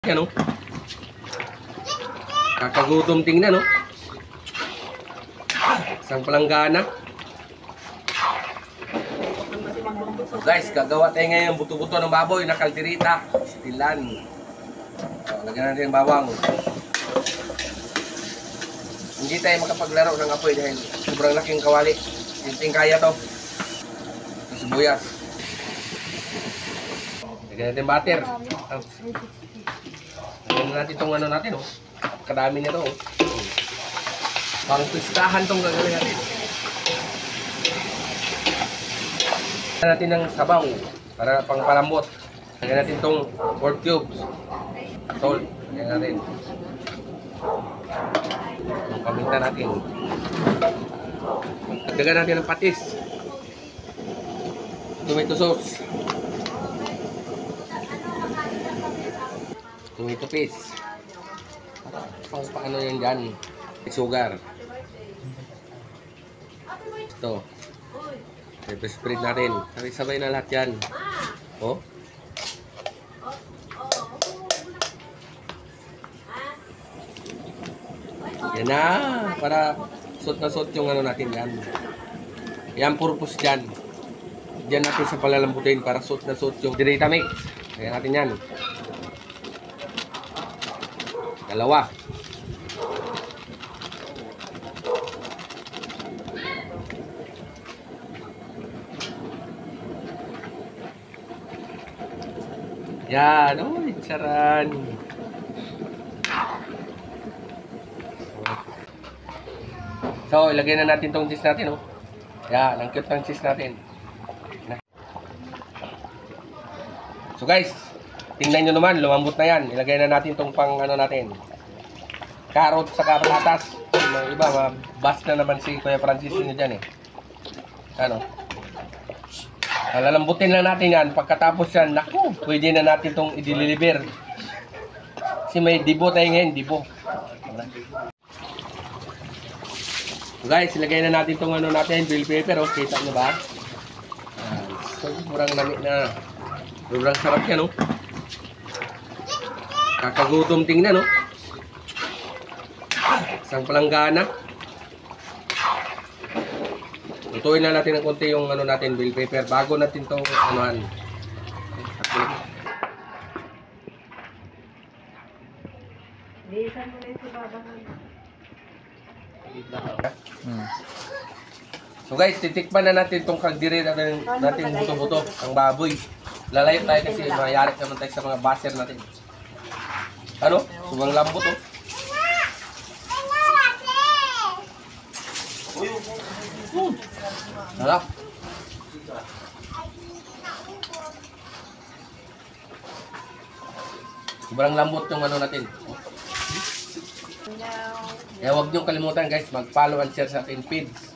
Yan o. Kakagutom tingnan o. Isang palanggana. So guys, gagawa tayo ngayon buto-buto ng baboy na kalderita. Stilan. So, lagyan natin yung bawang. Hindi tayo makapaglaro ng apoy dahil sobrang laking kawali. Hindi kaya to. Ito sibuyas. Lagyan natin butter. Lagyan natin itong ano natin oh. Kadami nito oh. Pang pistahan itong gagawin natin. Lagyan natin ng sabaw para pang palambot. Lagyan natin itong 4 cubes. Salt. Lagyan natin. Paminta natin. Lagyan natin ng patis. Tomato sauce. Tomato paste. Pang paano yan dyan. Sugar. Ito. Pepper spread natin. Sabay-sabay na lahat yan. Oh. Yan na. Para suot na suot yung ano natin yan. Yan purpose dyan. Diyan natin sa palalambutin para suot na suot yung dirita mix. Kaya natin yan. Dalawa. Yan. Oh, saran. So, ilagay na natin tong cheese natin, oh. Yan, ang cute ng cheese natin. So guys, tingnan nyo naman, lumambot na yan. Ilagay na natin tong pang ano natin. Carrot sa patatas. Yung iba, mabas na naman si Kuya Francis nyo dyan eh. Ano? Lalambutin lang natin yan. Pagkatapos yan, naku, pwede na natin tong i-deliver. Kasi may dibo tayo ngayon, dibo. So guys, ilagay na natin tong ano natin, bell pepper, oh. Kita nyo ba? So, murang lamig na. Sobrang sarap yan, oh. Kakagutom tingnan, oh. Isang palanggana. Lutuin na natin ng konti yung ano natin, bell pepper, bago natin itong anuhan. So guys, titikman na natin itong kalderita natin buto-buto, ang baboy. Lalayo tayo kasi mayari naman tayo sa mga baser natin. Ano? Sobrang lambot, oh. Sarap. Sobrang lambot yung ano natin. Kaya huwag niyong kalimutan guys, mag-follow and share sa ating feeds.